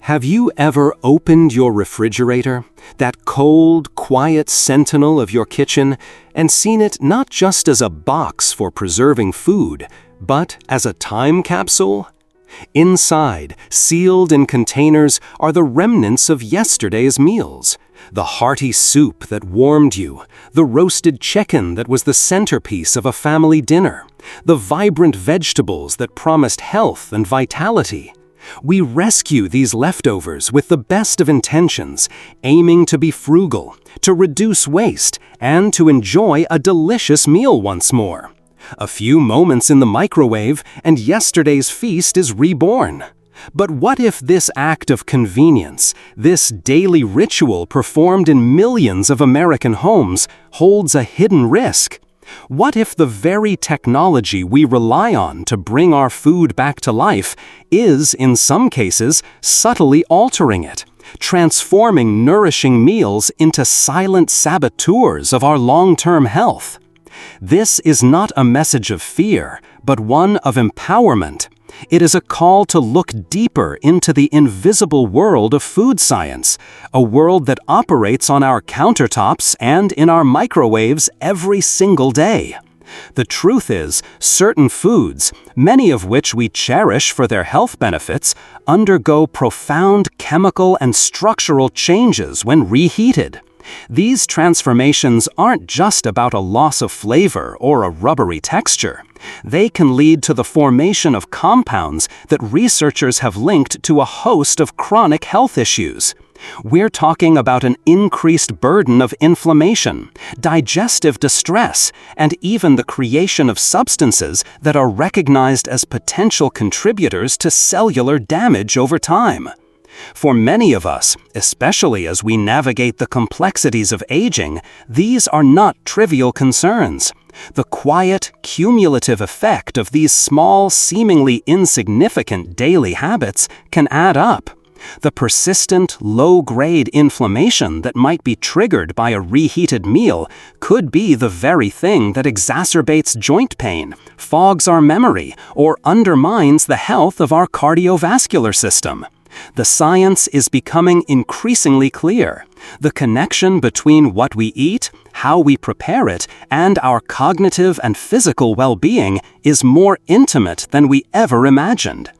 Have you ever opened your refrigerator, that cold, quiet sentinel of your kitchen, and seen it not just as a box for preserving food, but as a time capsule? Inside, sealed in containers, are the remnants of yesterday's meals. The hearty soup that warmed you, the roasted chicken that was the centerpiece of a family dinner, the vibrant vegetables that promised health and vitality. We rescue these leftovers with the best of intentions, aiming to be frugal, to reduce waste, and to enjoy a delicious meal once more. A few moments in the microwave, and yesterday's feast is reborn. But what if this act of convenience, this daily ritual performed in millions of American homes, holds a hidden risk? What if the very technology we rely on to bring our food back to life is, in some cases, subtly altering it, transforming nourishing meals into silent saboteurs of our long-term health? This is not a message of fear, but one of empowerment. It is a call to look deeper into the invisible world of food science, a world that operates on our countertops and in our microwaves every single day. The truth is, certain foods, many of which we cherish for their health benefits, undergo profound chemical and structural changes when reheated. These transformations aren't just about a loss of flavor or a rubbery texture. They can lead to the formation of compounds that researchers have linked to a host of chronic health issues. We're talking about an increased burden of inflammation, digestive distress, and even the creation of substances that are recognized as potential contributors to cellular damage over time. For many of us, especially as we navigate the complexities of aging, these are not trivial concerns. The quiet, cumulative effect of these small, seemingly insignificant daily habits can add up. The persistent, low-grade inflammation that might be triggered by a reheated meal could be the very thing that exacerbates joint pain, fogs our memory, or undermines the health of our cardiovascular system. The science is becoming increasingly clear. The connection between what we eat, how we prepare it, and our cognitive and physical well-being is more intimate than we ever imagined.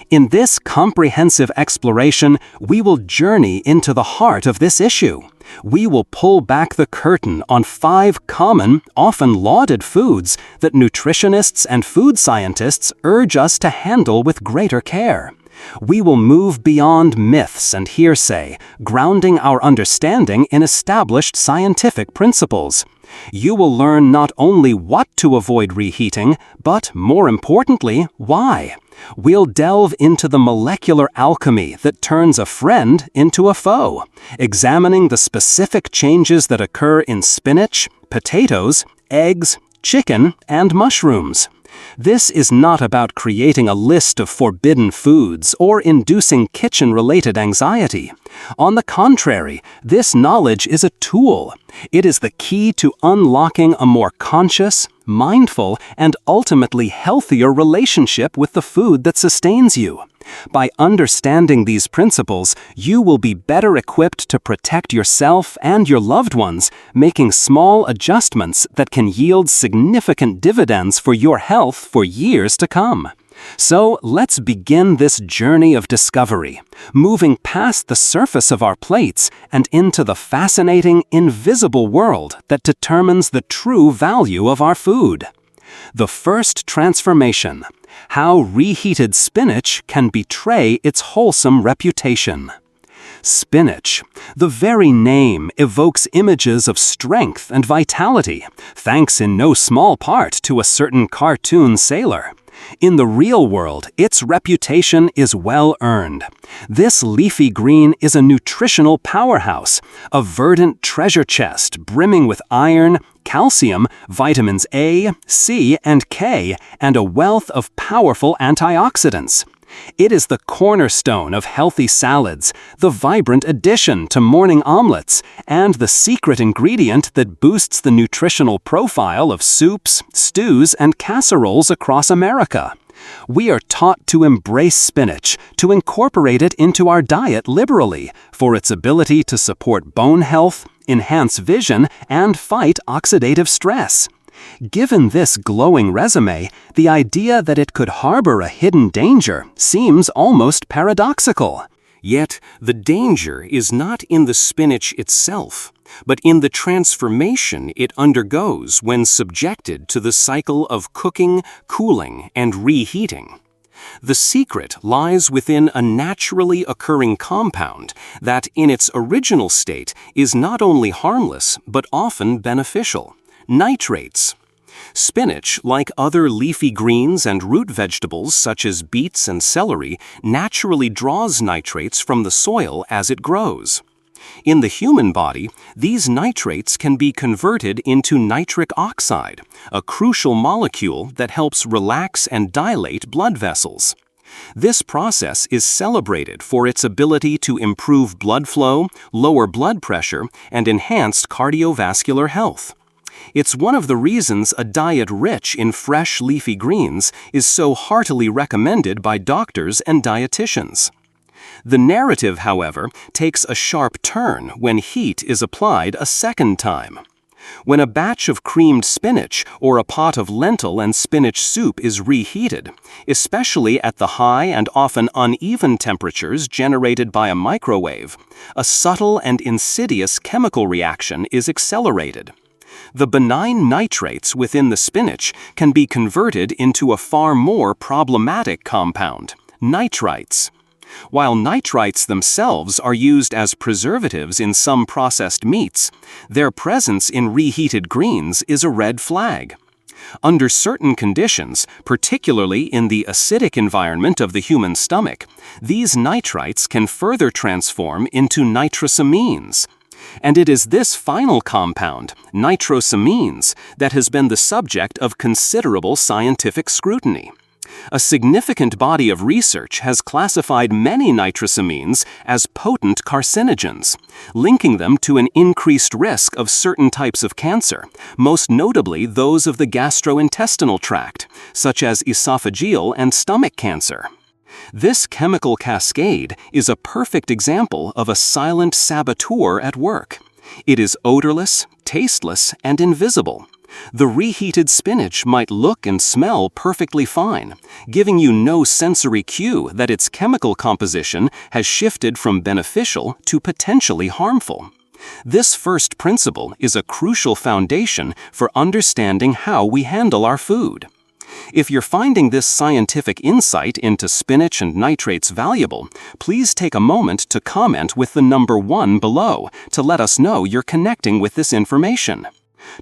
In this comprehensive exploration, we will journey into the heart of this issue. We will pull back the curtain on 5 common, often lauded foods that nutritionists and food scientists urge us to handle with greater care. We will move beyond myths and hearsay, grounding our understanding in established scientific principles. You will learn not only what to avoid reheating, but, more importantly, why. We'll delve into the molecular alchemy that turns a friend into a foe, examining the specific changes that occur in spinach, potatoes, eggs, chicken, and mushrooms. This is not about creating a list of forbidden foods or inducing kitchen-related anxiety. On the contrary, this knowledge is a tool. It is the key to unlocking a more conscious, mindful, and ultimately healthier relationship with the food that sustains you. By understanding these principles, you will be better equipped to protect yourself and your loved ones, making small adjustments that can yield significant dividends for your health for years to come. So let's begin this journey of discovery, moving past the surface of our plates and into the fascinating, invisible world that determines the true value of our food. The first transformation: how reheated spinach can betray its wholesome reputation. Spinach. The very name evokes images of strength and vitality, thanks in no small part to a certain cartoon sailor. In the real world, its reputation is well-earned. This leafy green is a nutritional powerhouse, a verdant treasure chest brimming with iron, calcium, vitamins A, C, and K, and a wealth of powerful antioxidants. It is the cornerstone of healthy salads, the vibrant addition to morning omelets, and the secret ingredient that boosts the nutritional profile of soups, stews, and casseroles across America. We are taught to embrace spinach, to incorporate it into our diet liberally for its ability to support bone health, enhance vision, and fight oxidative stress. Given this glowing resume, the idea that it could harbor a hidden danger seems almost paradoxical. Yet, the danger is not in the spinach itself, but in the transformation it undergoes when subjected to the cycle of cooking, cooling, and reheating. The secret lies within a naturally occurring compound that, in its original state, is not only harmless but often beneficial: nitrates. Spinach, like other leafy greens and root vegetables such as beets and celery, naturally draws nitrates from the soil as it grows. In the human body, these nitrates can be converted into nitric oxide, a crucial molecule that helps relax and dilate blood vessels. This process is celebrated for its ability to improve blood flow, lower blood pressure, and enhance cardiovascular health. It's one of the reasons a diet rich in fresh leafy greens is so heartily recommended by doctors and dietitians. The narrative, however, takes a sharp turn when heat is applied a second time. When a batch of creamed spinach or a pot of lentil and spinach soup is reheated, especially at the high and often uneven temperatures generated by a microwave, a subtle and insidious chemical reaction is accelerated. The benign nitrates within the spinach can be converted into a far more problematic compound: nitrites. While nitrites themselves are used as preservatives in some processed meats, their presence in reheated greens is a red flag. Under certain conditions, particularly in the acidic environment of the human stomach, these nitrites can further transform into nitrosamines. And it is this final compound, nitrosamines, that has been the subject of considerable scientific scrutiny. A significant body of research has classified many nitrosamines as potent carcinogens, linking them to an increased risk of certain types of cancer, most notably those of the gastrointestinal tract, such as esophageal and stomach cancer. This chemical cascade is a perfect example of a silent saboteur at work. It is odorless, tasteless, and invisible. The reheated spinach might look and smell perfectly fine, giving you no sensory cue that its chemical composition has shifted from beneficial to potentially harmful. This first principle is a crucial foundation for understanding how we handle our food. If you're finding this scientific insight into spinach and nitrates valuable, please take a moment to comment with the number 1 below to let us know you're connecting with this information.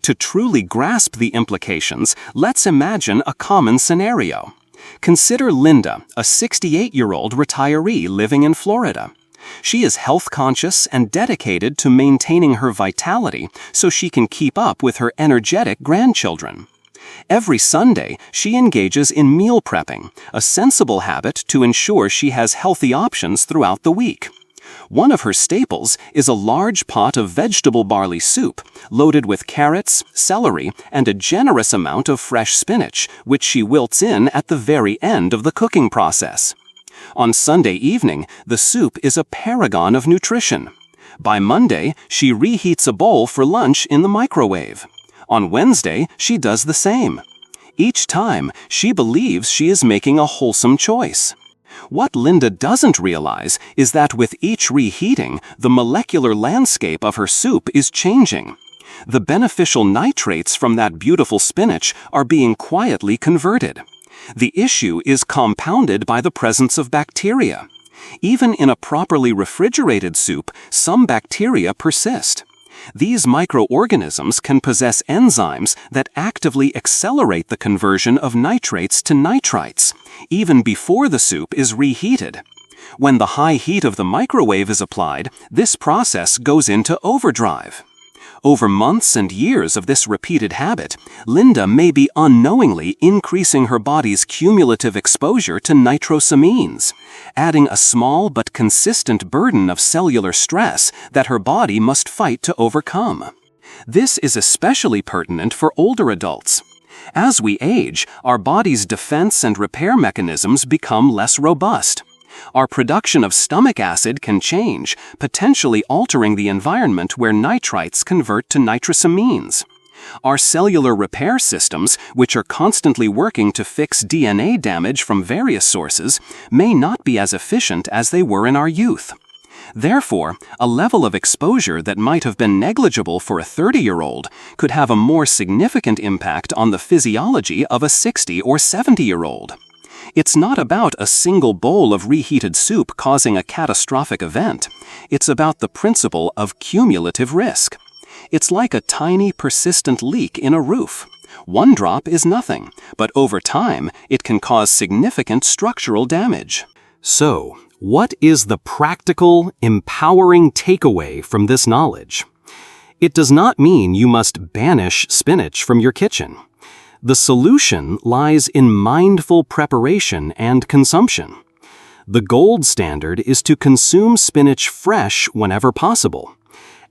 To truly grasp the implications, let's imagine a common scenario. Consider Linda, a 68-year-old retiree living in Florida. She is health-conscious and dedicated to maintaining her vitality so she can keep up with her energetic grandchildren. Every Sunday, she engages in meal prepping, a sensible habit to ensure she has healthy options throughout the week. One of her staples is a large pot of vegetable barley soup, loaded with carrots, celery, and a generous amount of fresh spinach, which she wilts in at the very end of the cooking process. On Sunday evening, the soup is a paragon of nutrition. By Monday, she reheats a bowl for lunch in the microwave. On Wednesday, she does the same. Each time, she believes she is making a wholesome choice. What Linda doesn't realize is that with each reheating, the molecular landscape of her soup is changing. The beneficial nitrates from that beautiful spinach are being quietly converted. The issue is compounded by the presence of bacteria. Even in a properly refrigerated soup, some bacteria persist. These microorganisms can possess enzymes that actively accelerate the conversion of nitrates to nitrites, even before the soup is reheated. When the high heat of the microwave is applied, this process goes into overdrive. Over months and years of this repeated habit, Linda may be unknowingly increasing her body's cumulative exposure to nitrosamines, adding a small but consistent burden of cellular stress that her body must fight to overcome. This is especially pertinent for older adults. As we age, our body's defense and repair mechanisms become less robust. Our production of stomach acid can change, potentially altering the environment where nitrites convert to nitrosamines. Our cellular repair systems, which are constantly working to fix DNA damage from various sources, may not be as efficient as they were in our youth. Therefore, a level of exposure that might have been negligible for a 30-year-old could have a more significant impact on the physiology of a 60 or 70-year-old. It's not about a single bowl of reheated soup causing a catastrophic event. It's about the principle of cumulative risk. It's like a tiny, persistent leak in a roof. One drop is nothing, but over time, it can cause significant structural damage. So, what is the practical, empowering takeaway from this knowledge? It does not mean you must banish spinach from your kitchen. The solution lies in mindful preparation and consumption. The gold standard is to consume spinach fresh whenever possible.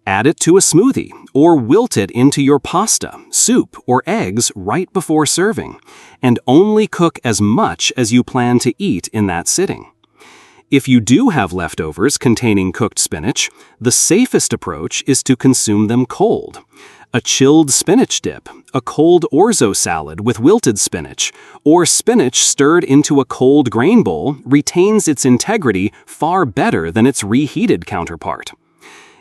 Add it to a smoothie or wilt it into your pasta, soup, or eggs right before serving, and only cook as much as you plan to eat in that sitting. If you do have leftovers containing cooked spinach, the safest approach is to consume them cold. A chilled spinach dip, a cold orzo salad with wilted spinach, or spinach stirred into a cold grain bowl retains its integrity far better than its reheated counterpart.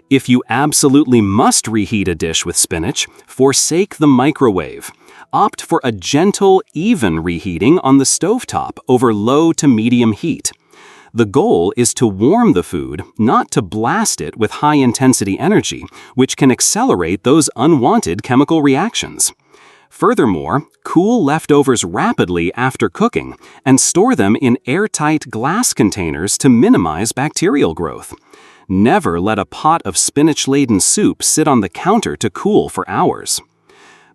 If you absolutely must reheat a dish with spinach, forsake the microwave. Opt for a gentle, even reheating on the stovetop over low to medium heat. The goal is to warm the food, not to blast it with high-intensity energy, which can accelerate those unwanted chemical reactions. Furthermore, cool leftovers rapidly after cooking and store them in airtight glass containers to minimize bacterial growth. Never let a pot of spinach-laden soup sit on the counter to cool for hours.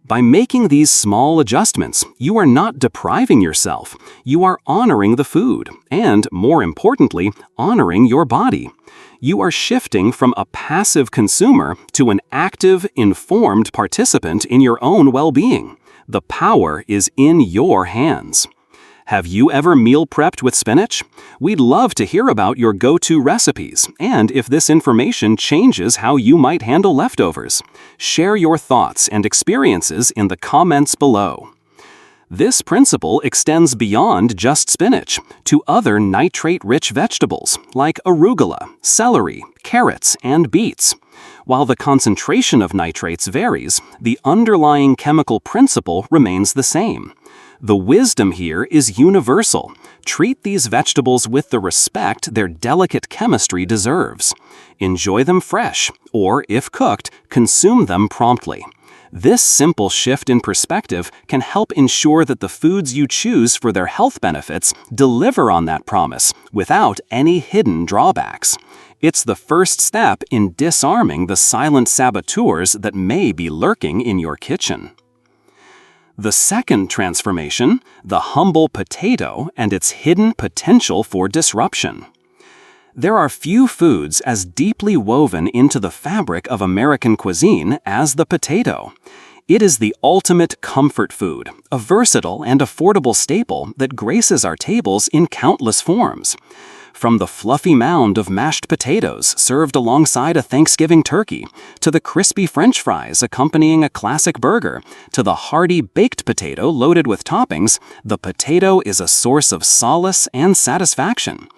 By making these small adjustments, you are not depriving yourself. You are honoring the food and, more importantly, honoring your body. You are shifting from a passive consumer to an active, informed participant in your own well-being. The power is in your hands. Have you ever meal prepped with spinach? We'd love to hear about your go-to recipes and if this information changes how you might handle leftovers. Share your thoughts and experiences in the comments below. This principle extends beyond just spinach to other nitrate-rich vegetables like arugula, celery, carrots, and beets. While the concentration of nitrates varies, the underlying chemical principle remains the same. The wisdom here is universal. Treat these vegetables with the respect their delicate chemistry deserves. Enjoy them fresh, or if cooked, consume them promptly. This simple shift in perspective can help ensure that the foods you choose for their health benefits deliver on that promise without any hidden drawbacks. It's the first step in disarming the silent saboteurs that may be lurking in your kitchen. The second transformation, the humble potato and its hidden potential for disruption. There are few foods as deeply woven into the fabric of American cuisine as the potato. It is the ultimate comfort food, a versatile and affordable staple that graces our tables in countless forms. From the fluffy mound of mashed potatoes served alongside a Thanksgiving turkey, to the crispy French fries accompanying a classic burger, to the hearty baked potato loaded with toppings, the potato is a source of solace and satisfaction.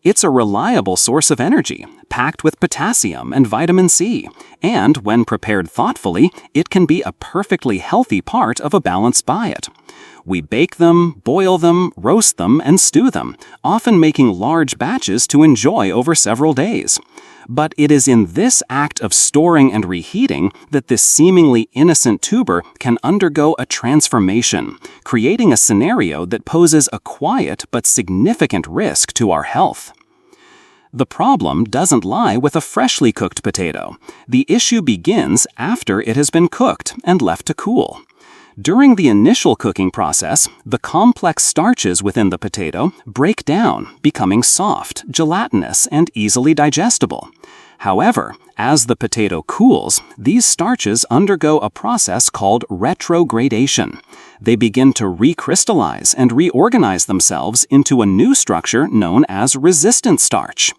It's a reliable source of energy, packed with potassium and vitamin C, and when prepared thoughtfully, it can be a perfectly healthy part of a balanced diet. We bake them, boil them, roast them, and stew them, often making large batches to enjoy over several days. But it is in this act of storing and reheating that this seemingly innocent tuber can undergo a transformation, creating a scenario that poses a quiet but significant risk to our health. The problem doesn't lie with a freshly cooked potato. The issue begins after it has been cooked and left to cool. During the initial cooking process, the complex starches within the potato break down, becoming soft, gelatinous, and easily digestible. However, as the potato cools, these starches undergo a process called retrogradation. They begin to recrystallize and reorganize themselves into a new structure known as resistant starch.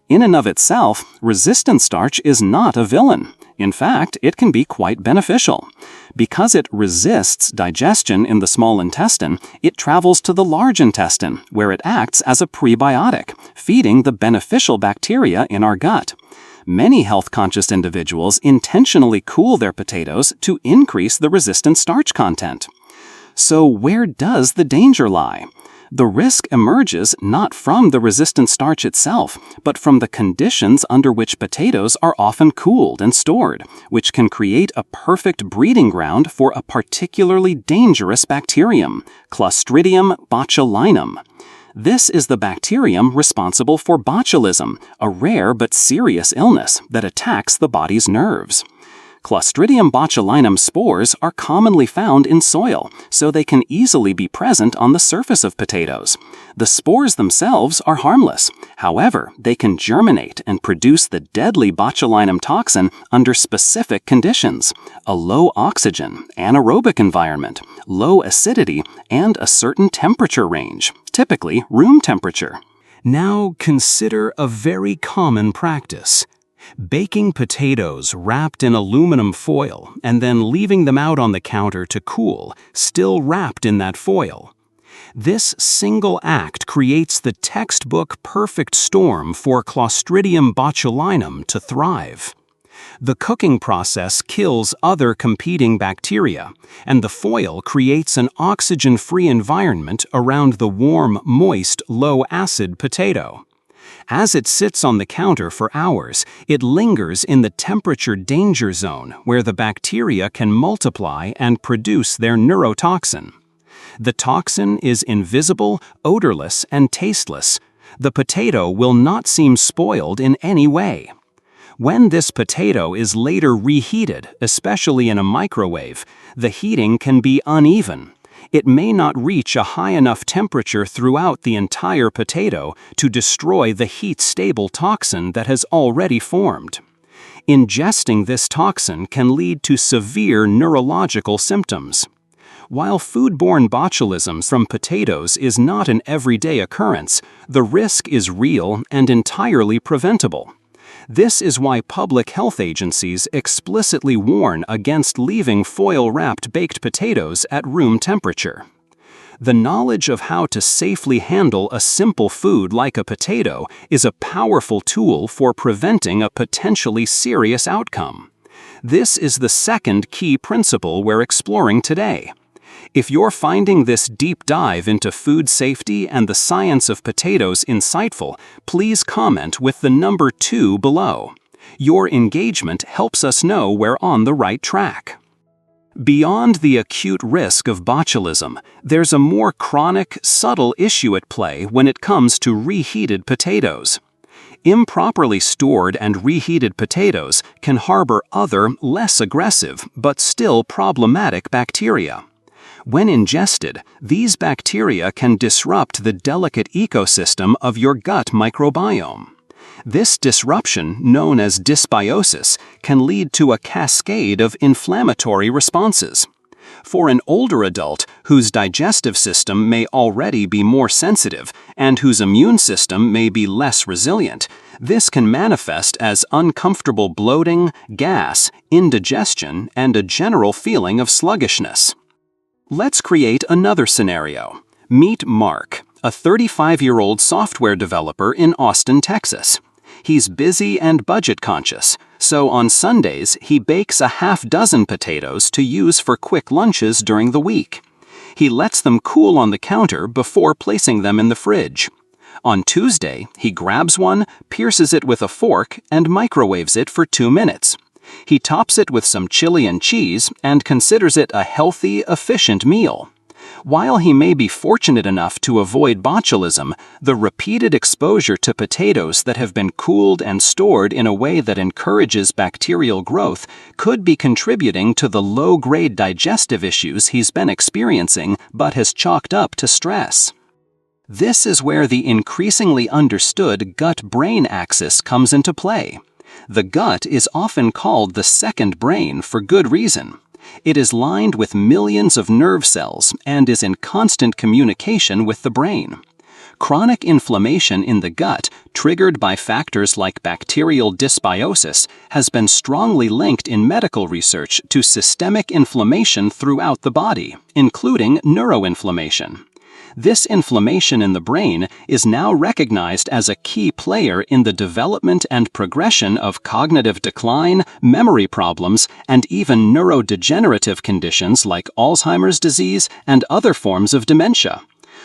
In and of itself, resistant starch is not a villain. In fact, it can be quite beneficial. Because it resists digestion in the small intestine, it travels to the large intestine, where it acts as a prebiotic, feeding the beneficial bacteria in our gut. Many health-conscious individuals intentionally cool their potatoes to increase the resistant starch content. So where does the danger lie? The risk emerges not from the resistant starch itself, but from the conditions under which potatoes are often cooled and stored, which can create a perfect breeding ground for a particularly dangerous bacterium, Clostridium botulinum. This is the bacterium responsible for botulism, a rare but serious illness that attacks the body's nerves. Clostridium botulinum spores are commonly found in soil, so they can easily be present on the surface of potatoes. The spores themselves are harmless. However, they can germinate and produce the deadly botulinum toxin under specific conditions: a low oxygen, anaerobic environment, low acidity, and a certain temperature range, typically room temperature. Now consider a very common practice: baking potatoes wrapped in aluminum foil and then leaving them out on the counter to cool, still wrapped in that foil. This single act creates the textbook perfect storm for Clostridium botulinum to thrive. The cooking process kills other competing bacteria, and the foil creates an oxygen-free environment around the warm, moist, low-acid potato. As it sits on the counter for hours, it lingers in the temperature danger zone where the bacteria can multiply and produce their neurotoxin. The toxin is invisible, odorless, and tasteless. The potato will not seem spoiled in any way. When this potato is later reheated, especially in a microwave, the heating can be uneven. It may not reach a high enough temperature throughout the entire potato to destroy the heat-stable toxin that has already formed. Ingesting this toxin can lead to severe neurological symptoms. While foodborne botulism from potatoes is not an everyday occurrence, the risk is real and entirely preventable. This is why public health agencies explicitly warn against leaving foil-wrapped baked potatoes at room temperature. The knowledge of how to safely handle a simple food like a potato is a powerful tool for preventing a potentially serious outcome. This is the second key principle we're exploring today. If you're finding this deep dive into food safety and the science of potatoes insightful, please comment with the number 2 below. Your engagement helps us know we're on the right track. Beyond the acute risk of botulism, there's a more chronic, subtle issue at play when it comes to reheated potatoes. Improperly stored and reheated potatoes can harbor other, less aggressive, but still problematic bacteria. When ingested, these bacteria can disrupt the delicate ecosystem of your gut microbiome. This disruption, known as dysbiosis, can lead to a cascade of inflammatory responses. For an older adult whose digestive system may already be more sensitive and whose immune system may be less resilient, this can manifest as uncomfortable bloating, gas, indigestion, and a general feeling of sluggishness. Let's create another scenario. Meet Mark, a 35-year-old software developer in Austin, Texas. He's busy and budget-conscious, so on Sundays he bakes a half-dozen potatoes to use for quick lunches during the week. He lets them cool on the counter before placing them in the fridge. On Tuesday, he grabs one, pierces it with a fork, and microwaves it for 2 minutes. He tops it with some chili and cheese and considers it a healthy, efficient meal. While he may be fortunate enough to avoid botulism, the repeated exposure to potatoes that have been cooled and stored in a way that encourages bacterial growth could be contributing to the low-grade digestive issues he's been experiencing but has chalked up to stress. This is where the increasingly understood gut-brain axis comes into play. The gut is often called the second brain for good reason. It is lined with millions of nerve cells and is in constant communication with the brain. Chronic inflammation in the gut, triggered by factors like bacterial dysbiosis, has been strongly linked in medical research to systemic inflammation throughout the body, including neuroinflammation. This inflammation in the brain is now recognized as a key player in the development and progression of cognitive decline, memory problems, and even neurodegenerative conditions like Alzheimer's disease and other forms of dementia.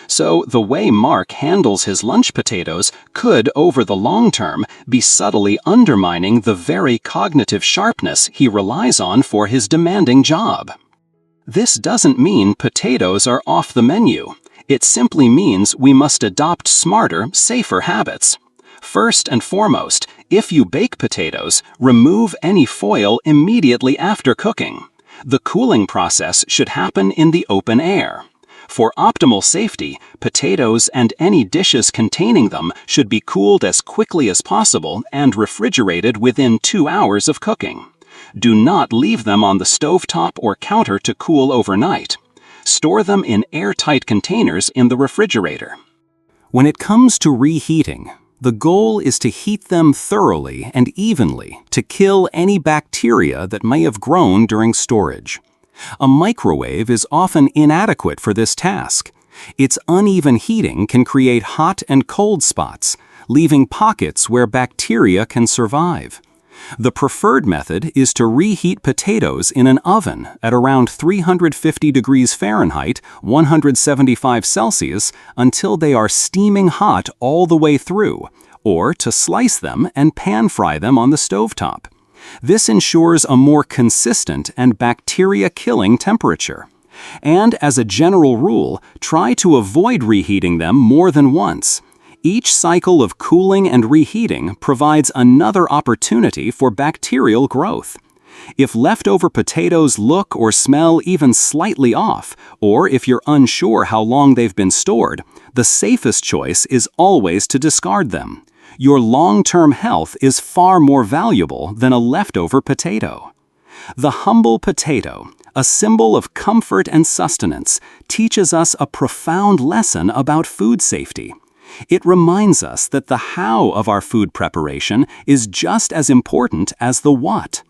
So the way Mark handles his lunch potatoes could, over the long term, be subtly undermining the very cognitive sharpness he relies on for his demanding job. This doesn't mean potatoes are off the menu. It simply means we must adopt smarter, safer habits. First and foremost, if you bake potatoes, remove any foil immediately after cooking. The cooling process should happen in the open air. For optimal safety, potatoes and any dishes containing them should be cooled as quickly as possible and refrigerated within 2 hours of cooking. Do not leave them on the stovetop or counter to cool overnight. Store them in airtight containers in the refrigerator. When it comes to reheating, the goal is to heat them thoroughly and evenly to kill any bacteria that may have grown during storage. A microwave is often inadequate for this task. Its uneven heating can create hot and cold spots, leaving pockets where bacteria can survive. The preferred method is to reheat potatoes in an oven at around 350 degrees Fahrenheit, 175 Celsius, until they are steaming hot all the way through, or to slice them and pan-fry them on the stovetop. This ensures a more consistent and bacteria-killing temperature. And as a general rule, try to avoid reheating them more than once. Each cycle of cooling and reheating provides another opportunity for bacterial growth. If leftover potatoes look or smell even slightly off, or if you're unsure how long they've been stored, the safest choice is always to discard them. Your long-term health is far more valuable than a leftover potato. The humble potato, a symbol of comfort and sustenance, teaches us a profound lesson about food safety. It reminds us that the how of our food preparation is just as important as the what.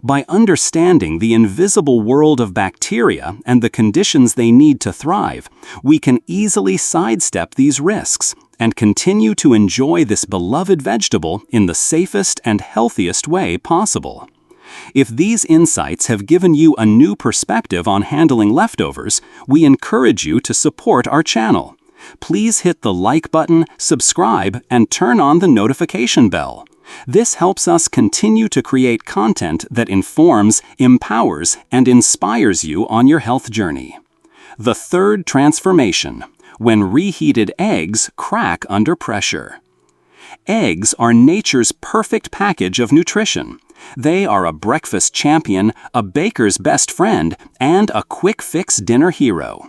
By understanding the invisible world of bacteria and the conditions they need to thrive, we can easily sidestep these risks and continue to enjoy this beloved vegetable in the safest and healthiest way possible. If these insights have given you a new perspective on handling leftovers, we encourage you to support our channel. Please hit the like button, subscribe, and turn on the notification bell. This helps us continue to create content that informs, empowers, and inspires you on your health journey. The third transformation: when reheated eggs crack under pressure. Eggs are nature's perfect package of nutrition. They are a breakfast champion, a baker's best friend, and a quick-fix dinner hero.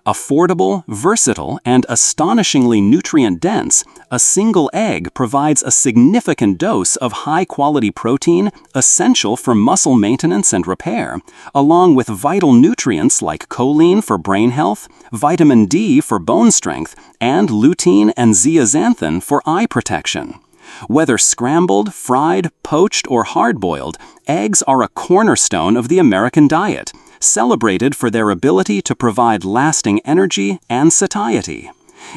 Affordable, versatile, and astonishingly nutrient-dense, a single egg provides a significant dose of high-quality protein essential for muscle maintenance and repair, along with vital nutrients like choline for brain health, vitamin D for bone strength, and lutein and zeaxanthin for eye protection. Whether scrambled, fried, poached, or hard-boiled, eggs are a cornerstone of the American diet, celebrated for their ability to provide lasting energy and satiety.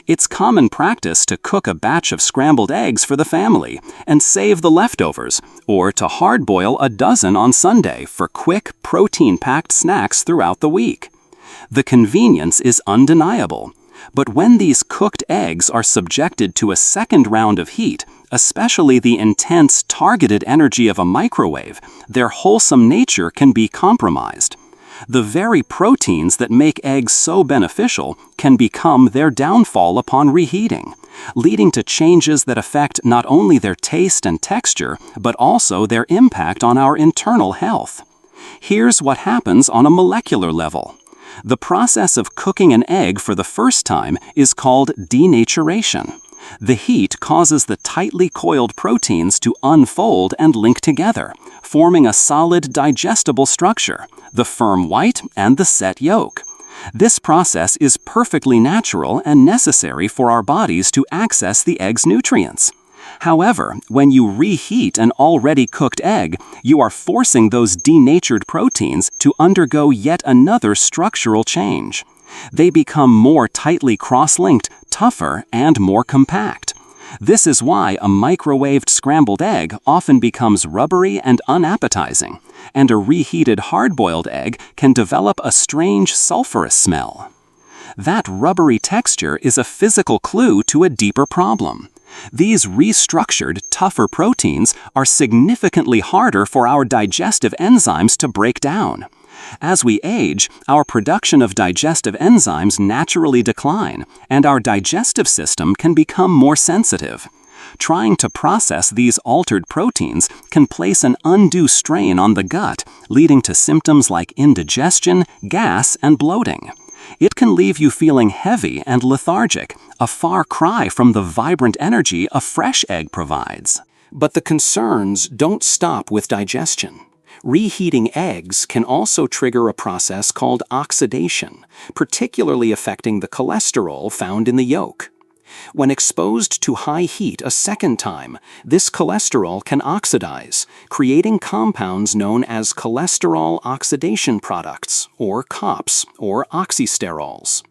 It's common practice to cook a batch of scrambled eggs for the family and save the leftovers, or to hard-boil a dozen on Sunday for quick, protein-packed snacks throughout the week. The convenience is undeniable. But when these cooked eggs are subjected to a second round of heat, especially the intense, targeted energy of a microwave, their wholesome nature can be compromised. The very proteins that make eggs so beneficial can become their downfall upon reheating, leading to changes that affect not only their taste and texture, but also their impact on our internal health. Here's what happens on a molecular level. The process of cooking an egg for the first time is called denaturation. The heat causes the tightly coiled proteins to unfold and link together, forming a solid, digestible structure, the firm white and the set yolk. This process is perfectly natural and necessary for our bodies to access the egg's nutrients. However, when you reheat an already cooked egg, you are forcing those denatured proteins to undergo yet another structural change. They become more tightly cross-linked, tougher, and more compact. This is why a microwaved scrambled egg often becomes rubbery and unappetizing, and a reheated hard-boiled egg can develop a strange sulfurous smell. That rubbery texture is a physical clue to a deeper problem. These restructured, tougher proteins are significantly harder for our digestive enzymes to break down. As we age, our production of digestive enzymes naturally decline, and our digestive system can become more sensitive. Trying to process these altered proteins can place an undue strain on the gut, leading to symptoms like indigestion, gas, and bloating. It can leave you feeling heavy and lethargic, a far cry from the vibrant energy a fresh egg provides. But the concerns don't stop with digestion. Reheating eggs can also trigger a process called oxidation, particularly affecting the cholesterol found in the yolk. When exposed to high heat a second time, this cholesterol can oxidize, creating compounds known as cholesterol oxidation products, or COPS, or oxysterols.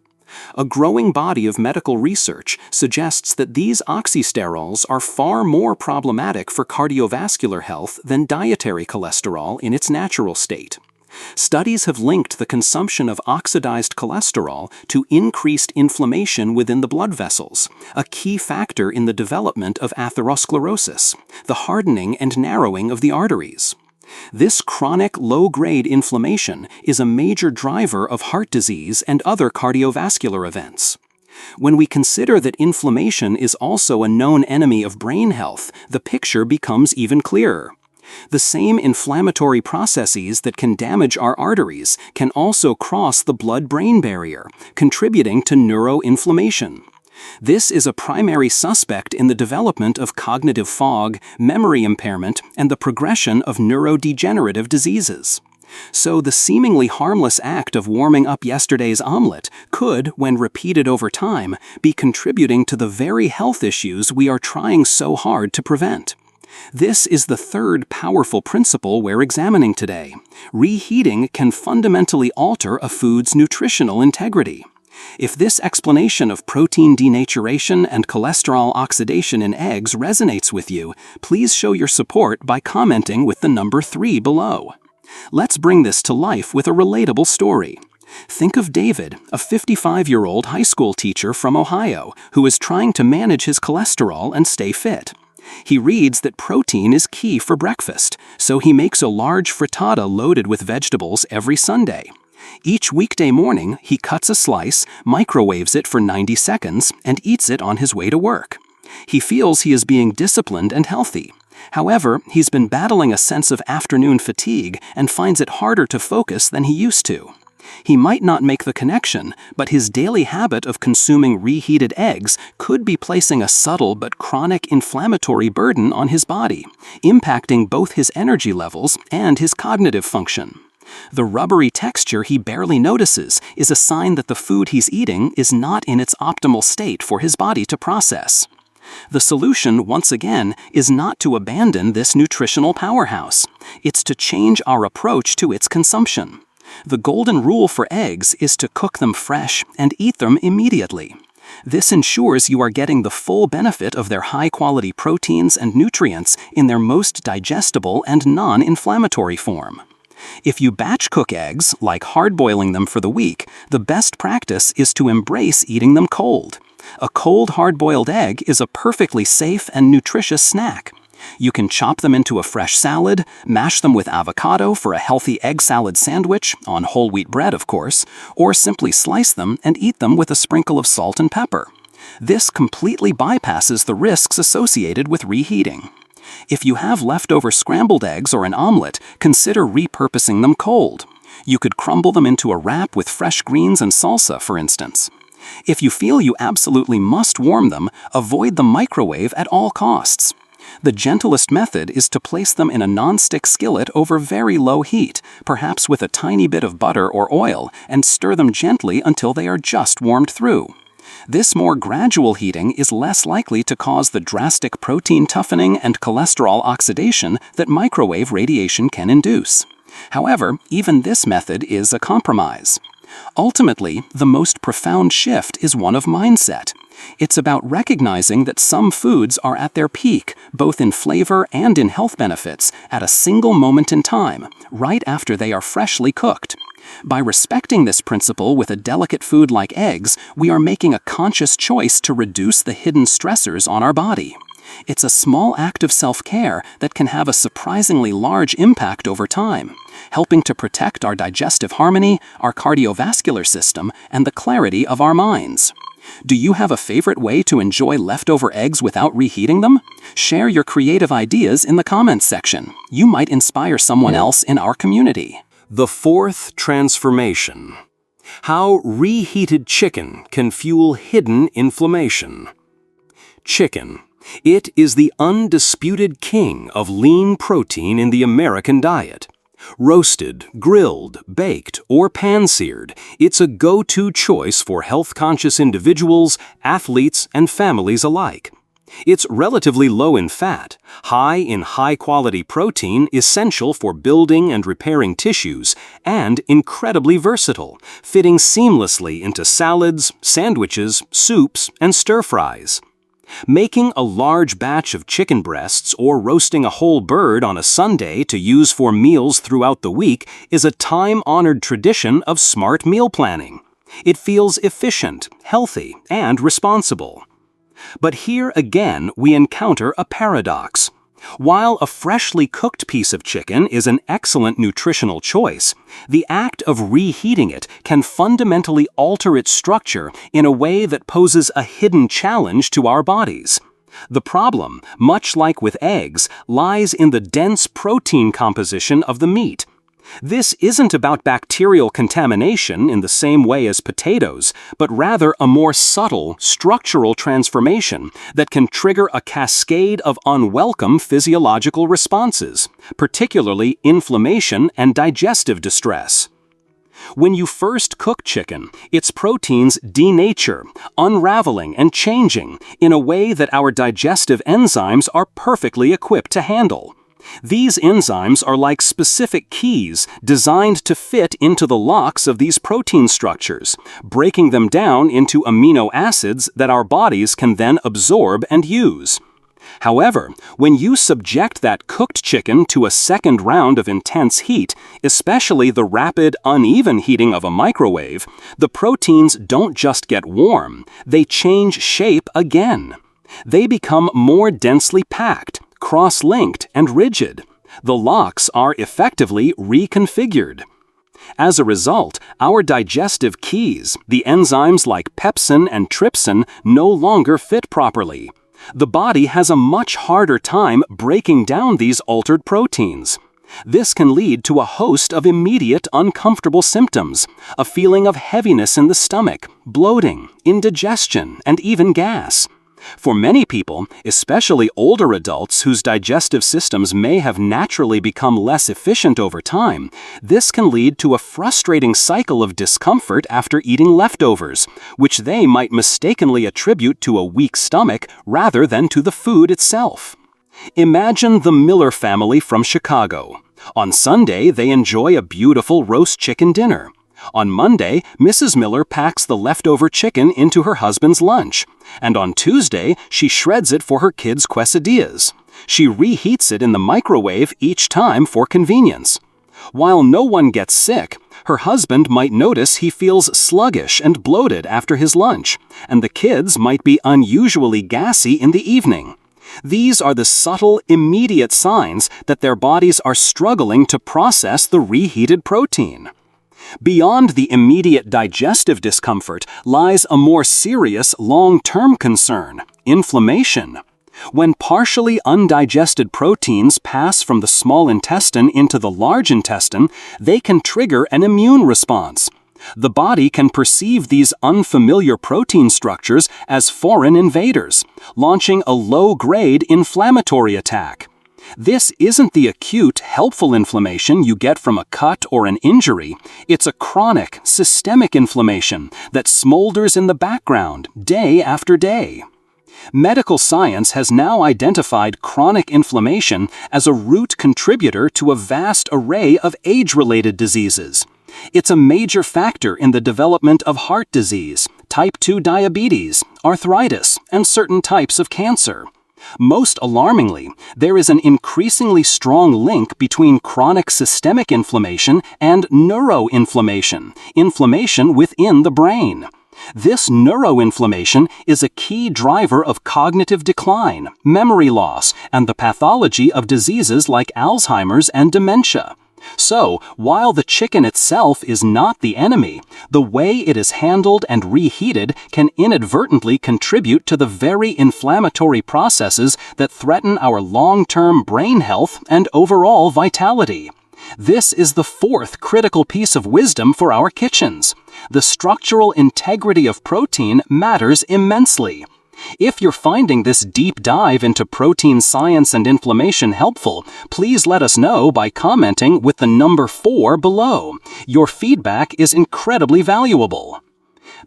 A growing body of medical research suggests that these oxysterols are far more problematic for cardiovascular health than dietary cholesterol in its natural state. Studies have linked the consumption of oxidized cholesterol to increased inflammation within the blood vessels, a key factor in the development of atherosclerosis, the hardening and narrowing of the arteries. This chronic low-grade inflammation is a major driver of heart disease and other cardiovascular events. When we consider that inflammation is also a known enemy of brain health, the picture becomes even clearer. The same inflammatory processes that can damage our arteries can also cross the blood-brain barrier, contributing to neuroinflammation. This is a primary suspect in the development of cognitive fog, memory impairment, and the progression of neurodegenerative diseases. So the seemingly harmless act of warming up yesterday's omelet could, when repeated over time, be contributing to the very health issues we are trying so hard to prevent. This is the third powerful principle we're examining today. Reheating can fundamentally alter a food's nutritional integrity. If this explanation of protein denaturation and cholesterol oxidation in eggs resonates with you, please show your support by commenting with the number 3 below. Let's bring this to life with a relatable story. Think of David, a 55-year-old high school teacher from Ohio who is trying to manage his cholesterol and stay fit. He reads that protein is key for breakfast, so he makes a large frittata loaded with vegetables every Sunday. Each weekday morning, he cuts a slice, microwaves it for 90 seconds, and eats it on his way to work. He feels he is being disciplined and healthy. However, he's been battling a sense of afternoon fatigue and finds it harder to focus than he used to. He might not make the connection, but his daily habit of consuming reheated eggs could be placing a subtle but chronic inflammatory burden on his body, impacting both his energy levels and his cognitive function. The rubbery texture he barely notices is a sign that the food he's eating is not in its optimal state for his body to process. The solution, once again, is not to abandon this nutritional powerhouse. It's to change our approach to its consumption. The golden rule for eggs is to cook them fresh and eat them immediately. This ensures you are getting the full benefit of their high-quality proteins and nutrients in their most digestible and non-inflammatory form. If you batch cook eggs, like hard-boiling them for the week, the best practice is to embrace eating them cold. A cold hard-boiled egg is a perfectly safe and nutritious snack. You can chop them into a fresh salad, mash them with avocado for a healthy egg salad sandwich, on whole wheat bread of course, or simply slice them and eat them with a sprinkle of salt and pepper. This completely bypasses the risks associated with reheating. If you have leftover scrambled eggs or an omelet, consider repurposing them cold. You could crumble them into a wrap with fresh greens and salsa, for instance. If you feel you absolutely must warm them, avoid the microwave at all costs. The gentlest method is to place them in a non-stick skillet over very low heat, perhaps with a tiny bit of butter or oil, and stir them gently until they are just warmed through. This more gradual heating is less likely to cause the drastic protein toughening and cholesterol oxidation that microwave radiation can induce. However, even this method is a compromise. Ultimately, the most profound shift is one of mindset. It's about recognizing that some foods are at their peak, both in flavor and in health benefits, at a single moment in time, right after they are freshly cooked. By respecting this principle with a delicate food like eggs, we are making a conscious choice to reduce the hidden stressors on our body. It's a small act of self-care that can have a surprisingly large impact over time, helping to protect our digestive harmony, our cardiovascular system, and the clarity of our minds. Do you have a favorite way to enjoy leftover eggs without reheating them? Share your creative ideas in the comments section. You might inspire someone else in our community. The fourth transformation. How reheated chicken can fuel hidden inflammation. Chicken. It is the undisputed king of lean protein in the American diet. Roasted, grilled, baked, or pan-seared, it's a go-to choice for health-conscious individuals, athletes, and families alike. It's relatively low in fat, high in high-quality protein essential for building and repairing tissues, and incredibly versatile, fitting seamlessly into salads, sandwiches, soups, and stir-fries. Making a large batch of chicken breasts or roasting a whole bird on a Sunday to use for meals throughout the week is a time-honored tradition of smart meal planning. It feels efficient, healthy, and responsible. But here again we encounter a paradox. While a freshly cooked piece of chicken is an excellent nutritional choice, the act of reheating it can fundamentally alter its structure in a way that poses a hidden challenge to our bodies. The problem, much like with eggs, lies in the dense protein composition of the meat. This isn't about bacterial contamination in the same way as potatoes, but rather a more subtle, structural transformation that can trigger a cascade of unwelcome physiological responses, particularly inflammation and digestive distress. When you first cook chicken, its proteins denature, unraveling and changing in a way that our digestive enzymes are perfectly equipped to handle. These enzymes are like specific keys designed to fit into the locks of these protein structures, breaking them down into amino acids that our bodies can then absorb and use. However, when you subject that cooked chicken to a second round of intense heat, especially the rapid, uneven heating of a microwave, the proteins don't just get warm, they change shape again. They become more densely packed, cross-linked, and rigid. The locks are effectively reconfigured. As a result, our digestive keys, the enzymes like pepsin and trypsin, no longer fit properly. The body has a much harder time breaking down these altered proteins. This can lead to a host of immediate uncomfortable symptoms, a feeling of heaviness in the stomach, bloating, indigestion, and even gas. For many people, especially older adults whose digestive systems may have naturally become less efficient over time, this can lead to a frustrating cycle of discomfort after eating leftovers, which they might mistakenly attribute to a weak stomach rather than to the food itself. Imagine the Miller family from Chicago. On Sunday, they enjoy a beautiful roast chicken dinner. On Monday, Mrs. Miller packs the leftover chicken into her husband's lunch, and on Tuesday, she shreds it for her kids' quesadillas. She reheats it in the microwave each time for convenience. While no one gets sick, her husband might notice he feels sluggish and bloated after his lunch, and the kids might be unusually gassy in the evening. These are the subtle, immediate signs that their bodies are struggling to process the reheated protein. Beyond the immediate digestive discomfort lies a more serious long-term concern: inflammation. When partially undigested proteins pass from the small intestine into the large intestine, they can trigger an immune response. The body can perceive these unfamiliar protein structures as foreign invaders, launching a low-grade inflammatory attack. This isn't the acute, helpful inflammation you get from a cut or an injury. It's a chronic, systemic inflammation that smolders in the background day after day. Medical science has now identified chronic inflammation as a root contributor to a vast array of age-related diseases. It's a major factor in the development of heart disease, type 2 diabetes, arthritis, and certain types of cancer. Most alarmingly, there is an increasingly strong link between chronic systemic inflammation and neuroinflammation, inflammation within the brain. This neuroinflammation is a key driver of cognitive decline, memory loss, and the pathology of diseases like Alzheimer's and dementia. So, while the chicken itself is not the enemy, the way it is handled and reheated can inadvertently contribute to the very inflammatory processes that threaten our long-term brain health and overall vitality. This is the fourth critical piece of wisdom for our kitchens. The structural integrity of protein matters immensely. If you're finding this deep dive into protein science and inflammation helpful, please let us know by commenting with the number 4 below. Your feedback is incredibly valuable.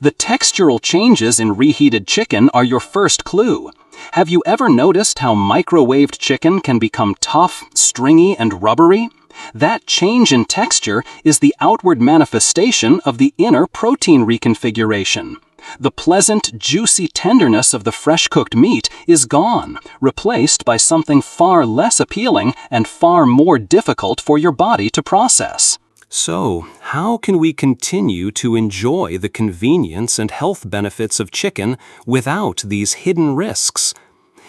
The textural changes in reheated chicken are your first clue. Have you ever noticed how microwaved chicken can become tough, stringy, and rubbery? That change in texture is the outward manifestation of the inner protein reconfiguration. The pleasant, juicy tenderness of the fresh-cooked meat is gone, replaced by something far less appealing and far more difficult for your body to process. So, how can we continue to enjoy the convenience and health benefits of chicken without these hidden risks?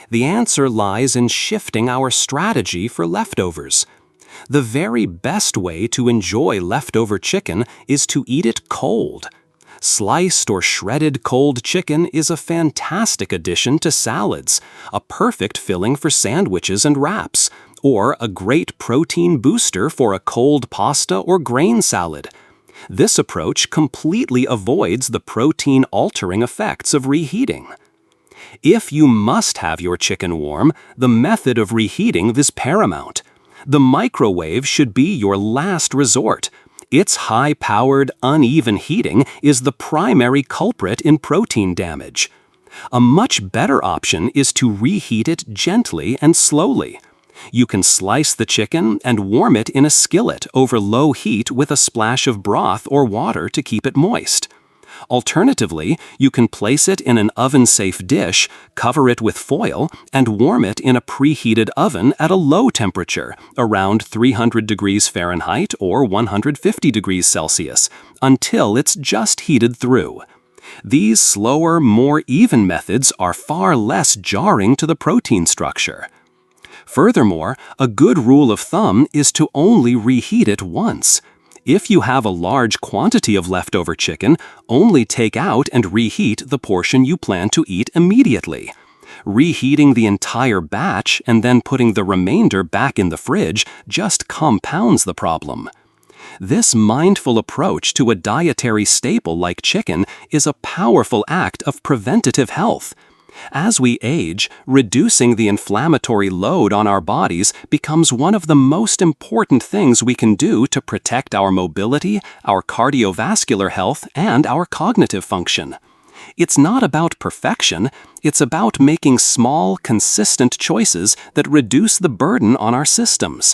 The answer lies in shifting our strategy for leftovers. The very best way to enjoy leftover chicken is to eat it cold. Sliced or shredded cold chicken is a fantastic addition to salads, a perfect filling for sandwiches and wraps, or a great protein booster for a cold pasta or grain salad. This approach completely avoids the protein-altering effects of reheating. If you must have your chicken warm, the method of reheating is paramount. The microwave should be your last resort. Its high-powered, uneven heating is the primary culprit in protein damage. A much better option is to reheat it gently and slowly. You can slice the chicken and warm it in a skillet over low heat with a splash of broth or water to keep it moist. Alternatively, you can place it in an oven-safe dish, cover it with foil, and warm it in a preheated oven at a low temperature, around 300 degrees Fahrenheit or 150 degrees Celsius, until it's just heated through. These slower, more even methods are far less jarring to the protein structure. Furthermore, a good rule of thumb is to only reheat it once. If you have a large quantity of leftover chicken, only take out and reheat the portion you plan to eat immediately. Reheating the entire batch and then putting the remainder back in the fridge just compounds the problem. This mindful approach to a dietary staple like chicken is a powerful act of preventative health. As we age, reducing the inflammatory load on our bodies becomes one of the most important things we can do to protect our mobility, our cardiovascular health, and our cognitive function. It's not about perfection, it's about making small, consistent choices that reduce the burden on our systems.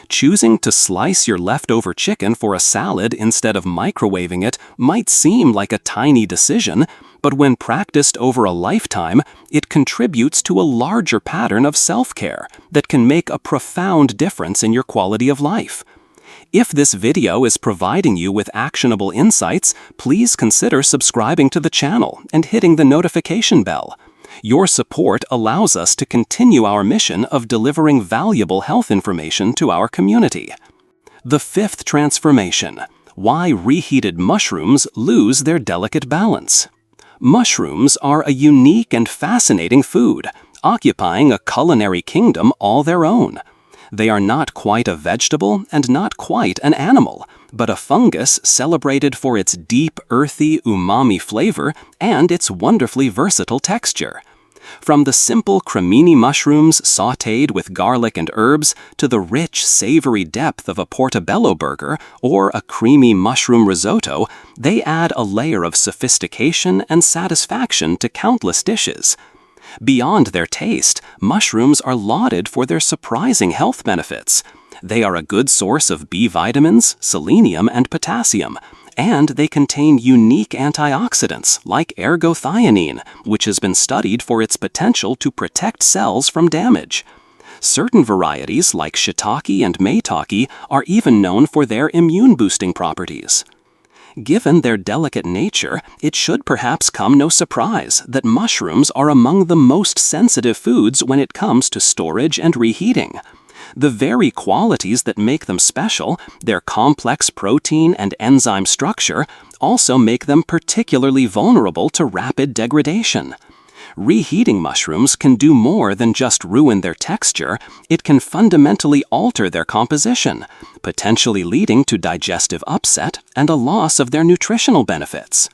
Choosing to slice your leftover chicken for a salad instead of microwaving it might seem like a tiny decision, but when practiced over a lifetime, it contributes to a larger pattern of self-care that can make a profound difference in your quality of life. If this video is providing you with actionable insights, please consider subscribing to the channel and hitting the notification bell. Your support allows us to continue our mission of delivering valuable health information to our community. The fifth transformation: why reheated mushrooms lose their delicate balance. Mushrooms are a unique and fascinating food, occupying a culinary kingdom all their own. They are not quite a vegetable and not quite an animal, but a fungus celebrated for its deep, earthy, umami flavor and its wonderfully versatile texture. From the simple cremini mushrooms sautéed with garlic and herbs to the rich, savory depth of a portobello burger or a creamy mushroom risotto, they add a layer of sophistication and satisfaction to countless dishes. Beyond their taste, mushrooms are lauded for their surprising health benefits. They are a good source of B vitamins, selenium, and potassium, and they contain unique antioxidants like ergothioneine, which has been studied for its potential to protect cells from damage. Certain varieties like shiitake and maitake are even known for their immune-boosting properties. Given their delicate nature, it should perhaps come no surprise that mushrooms are among the most sensitive foods when it comes to storage and reheating. The very qualities that make them special, their complex protein and enzyme structure, also make them particularly vulnerable to rapid degradation. Reheating mushrooms can do more than just ruin their texture, it can fundamentally alter their composition, potentially leading to digestive upset and a loss of their nutritional benefits.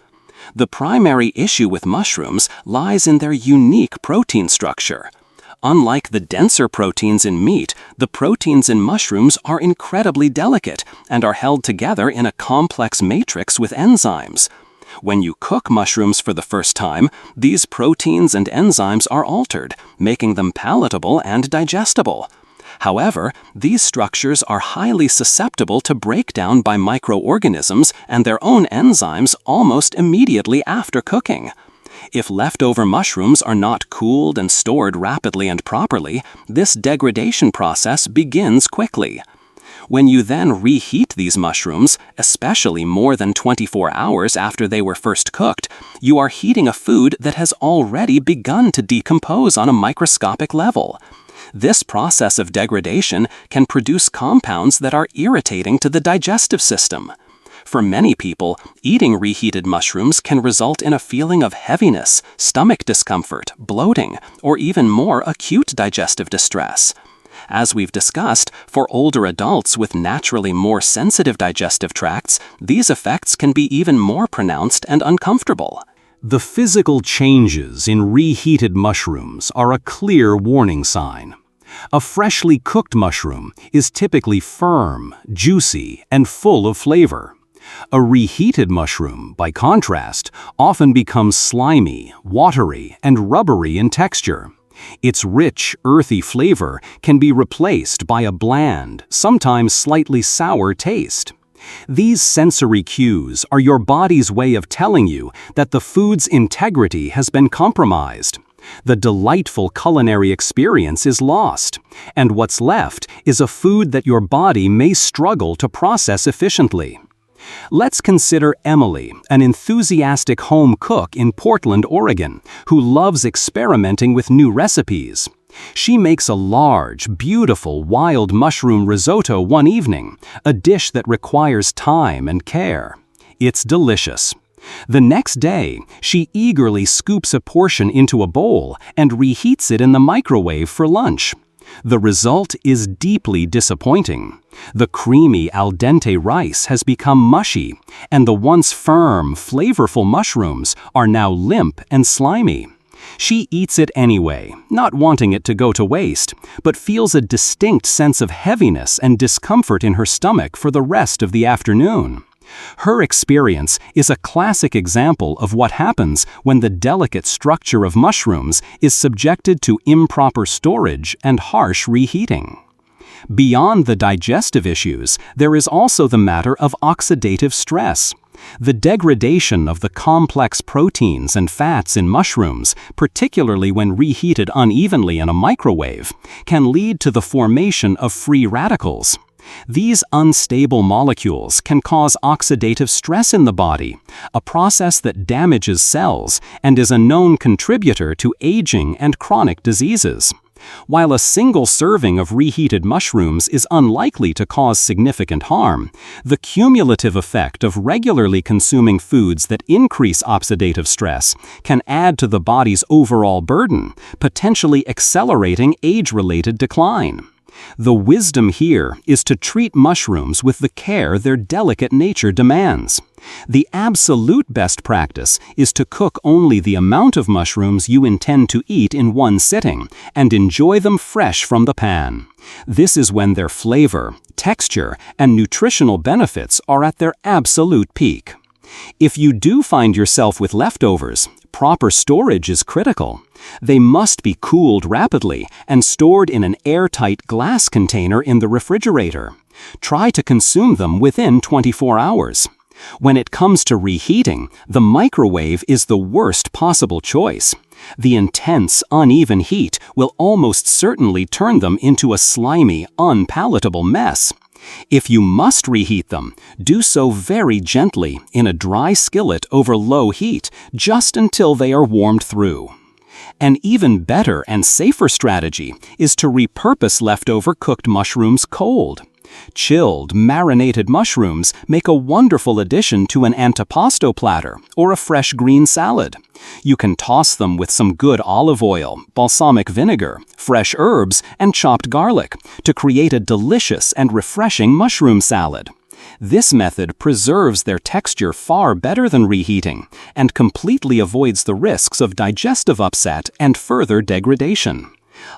The primary issue with mushrooms lies in their unique protein structure. Unlike the denser proteins in meat, the proteins in mushrooms are incredibly delicate and are held together in a complex matrix with enzymes. When you cook mushrooms for the first time, these proteins and enzymes are altered, making them palatable and digestible. However, these structures are highly susceptible to breakdown by microorganisms and their own enzymes almost immediately after cooking. If leftover mushrooms are not cooled and stored rapidly and properly, this degradation process begins quickly. When you then reheat these mushrooms, especially more than 24 hours after they were first cooked, you are heating a food that has already begun to decompose on a microscopic level. This process of degradation can produce compounds that are irritating to the digestive system. For many people, eating reheated mushrooms can result in a feeling of heaviness, stomach discomfort, bloating, or even more acute digestive distress. As we've discussed, for older adults with naturally more sensitive digestive tracts, these effects can be even more pronounced and uncomfortable. The physical changes in reheated mushrooms are a clear warning sign. A freshly cooked mushroom is typically firm, juicy, and full of flavor. A reheated mushroom, by contrast, often becomes slimy, watery, and rubbery in texture. Its rich, earthy flavor can be replaced by a bland, sometimes slightly sour taste. These sensory cues are your body's way of telling you that the food's integrity has been compromised. The delightful culinary experience is lost, and what's left is a food that your body may struggle to process efficiently. Let's consider Emily, an enthusiastic home cook in Portland, Oregon, who loves experimenting with new recipes. She makes a large, beautiful wild mushroom risotto one evening, a dish that requires time and care. It's delicious. The next day, she eagerly scoops a portion into a bowl and reheats it in the microwave for lunch. The result is deeply disappointing. The creamy al dente rice has become mushy, and the once firm, flavorful mushrooms are now limp and slimy. She eats it anyway, not wanting it to go to waste, but feels a distinct sense of heaviness and discomfort in her stomach for the rest of the afternoon. Her experience is a classic example of what happens when the delicate structure of mushrooms is subjected to improper storage and harsh reheating. Beyond the digestive issues, there is also the matter of oxidative stress. The degradation of the complex proteins and fats in mushrooms, particularly when reheated unevenly in a microwave, can lead to the formation of free radicals. These unstable molecules can cause oxidative stress in the body, a process that damages cells and is a known contributor to aging and chronic diseases. While a single serving of reheated mushrooms is unlikely to cause significant harm, the cumulative effect of regularly consuming foods that increase oxidative stress can add to the body's overall burden, potentially accelerating age-related decline. The wisdom here is to treat mushrooms with the care their delicate nature demands. The absolute best practice is to cook only the amount of mushrooms you intend to eat in one sitting and enjoy them fresh from the pan. This is when their flavor, texture, and nutritional benefits are at their absolute peak. If you do find yourself with leftovers, proper storage is critical. They must be cooled rapidly and stored in an airtight glass container in the refrigerator. Try to consume them within 24 hours. When it comes to reheating, the microwave is the worst possible choice. The intense, uneven heat will almost certainly turn them into a slimy, unpalatable mess. If you must reheat them, do so very gently in a dry skillet over low heat, just until they are warmed through. An even better and safer strategy is to repurpose leftover cooked mushrooms cold. Chilled, marinated mushrooms make a wonderful addition to an antipasto platter or a fresh green salad. You can toss them with some good olive oil, balsamic vinegar, fresh herbs, and chopped garlic to create a delicious and refreshing mushroom salad. This method preserves their texture far better than reheating and completely avoids the risks of digestive upset and further degradation.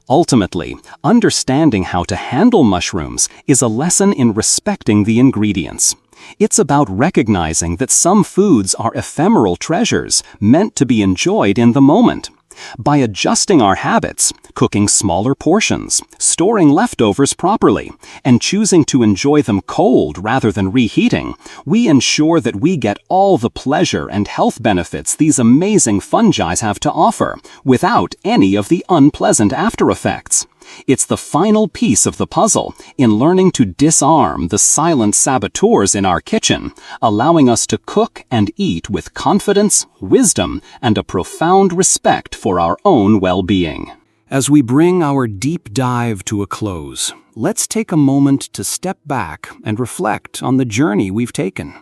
Ultimately, understanding how to handle mushrooms is a lesson in respecting the ingredients. It's about recognizing that some foods are ephemeral treasures meant to be enjoyed in the moment. By adjusting our habits, cooking smaller portions, storing leftovers properly, and choosing to enjoy them cold rather than reheating, we ensure that we get all the pleasure and health benefits these amazing fungi have to offer, without any of the unpleasant after effects. It's the final piece of the puzzle in learning to disarm the silent saboteurs in our kitchen, allowing us to cook and eat with confidence, wisdom, and a profound respect for our own well-being. As we bring our deep dive to a close, let's take a moment to step back and reflect on the journey we've taken.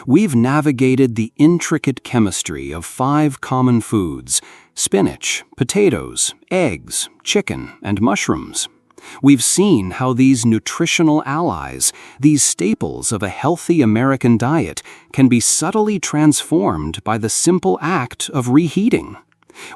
We've navigated the intricate chemistry of 5 common foods: spinach, potatoes, eggs, chicken, and mushrooms. We've seen how these nutritional allies, these staples of a healthy American diet, can be subtly transformed by the simple act of reheating.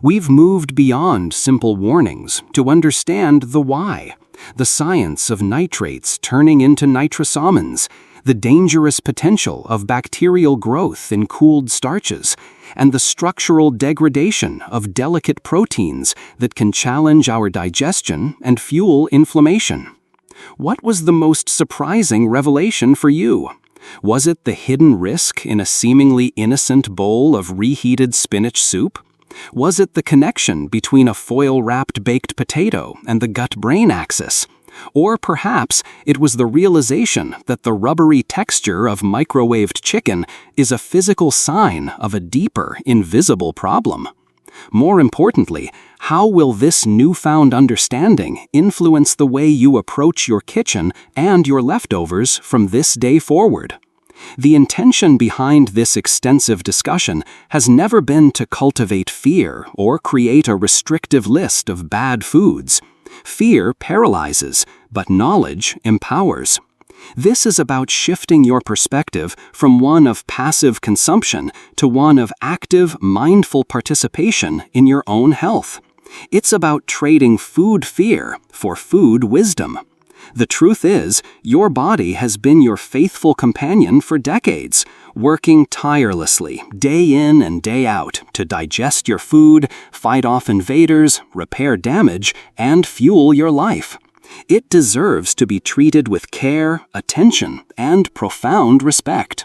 We've moved beyond simple warnings to understand the why, the science of nitrates turning into nitrosamines, the dangerous potential of bacterial growth in cooled starches, and the structural degradation of delicate proteins that can challenge our digestion and fuel inflammation. What was the most surprising revelation for you? Was it the hidden risk in a seemingly innocent bowl of reheated spinach soup? Was it the connection between a foil-wrapped baked potato and the gut-brain axis? Or perhaps it was the realization that the rubbery texture of microwaved chicken is a physical sign of a deeper, invisible problem. More importantly, how will this newfound understanding influence the way you approach your kitchen and your leftovers from this day forward? The intention behind this extensive discussion has never been to cultivate fear or create a restrictive list of bad foods. Fear paralyzes, but knowledge empowers. This is about shifting your perspective from one of passive consumption to one of active, mindful participation in your own health. It's about trading food fear for food wisdom. The truth is, your body has been your faithful companion for decades, working tirelessly, day in and day out, to digest your food, fight off invaders, repair damage, and fuel your life. It deserves to be treated with care, attention, and profound respect.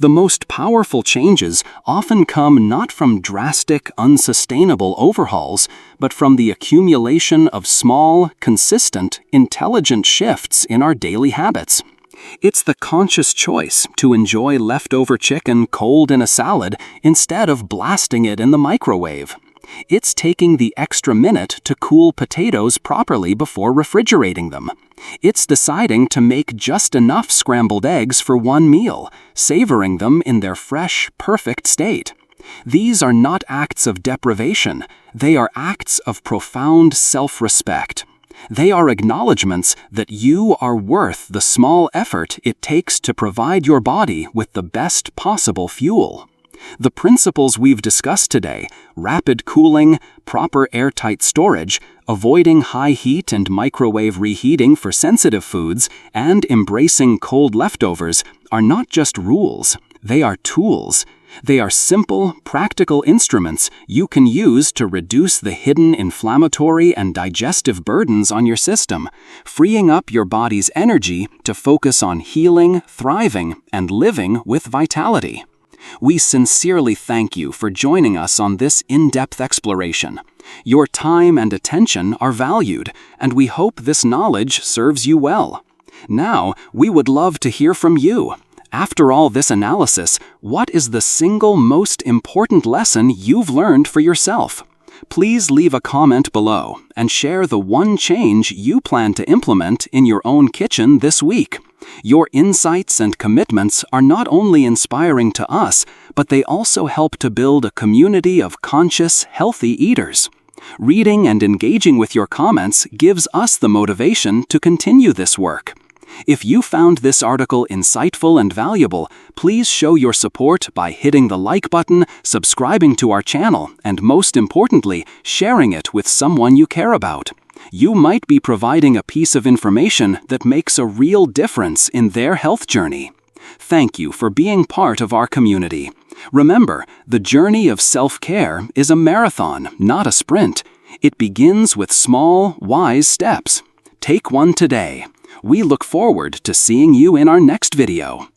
The most powerful changes often come not from drastic, unsustainable overhauls, but from the accumulation of small, consistent, intelligent shifts in our daily habits. It's the conscious choice to enjoy leftover chicken cold in a salad instead of blasting it in the microwave. It's taking the extra minute to cool potatoes properly before refrigerating them. It's deciding to make just enough scrambled eggs for one meal, savoring them in their fresh, perfect state. These are not acts of deprivation, they are acts of profound self-respect. They are acknowledgments that you are worth the small effort it takes to provide your body with the best possible fuel. The principles we've discussed today, rapid cooling, proper airtight storage, avoiding high heat and microwave reheating for sensitive foods, and embracing cold leftovers, are not just rules, they are tools. They are simple, practical instruments you can use to reduce the hidden inflammatory and digestive burdens on your system, freeing up your body's energy to focus on healing, thriving, and living with vitality. We sincerely thank you for joining us on this in-depth exploration. Your time and attention are valued, and we hope this knowledge serves you well. Now, we would love to hear from you. After all this analysis, what is the single most important lesson you've learned for yourself? Please leave a comment below and share the one change you plan to implement in your own kitchen this week. Your insights and commitments are not only inspiring to us, but they also help to build a community of conscious, healthy eaters. Reading and engaging with your comments gives us the motivation to continue this work. If you found this article insightful and valuable, please show your support by hitting the like button, subscribing to our channel, and most importantly, sharing it with someone you care about. You might be providing a piece of information that makes a real difference in their health journey. Thank you for being part of our community. Remember, the journey of self-care is a marathon, not a sprint. It begins with small, wise steps. Take one today. We look forward to seeing you in our next video.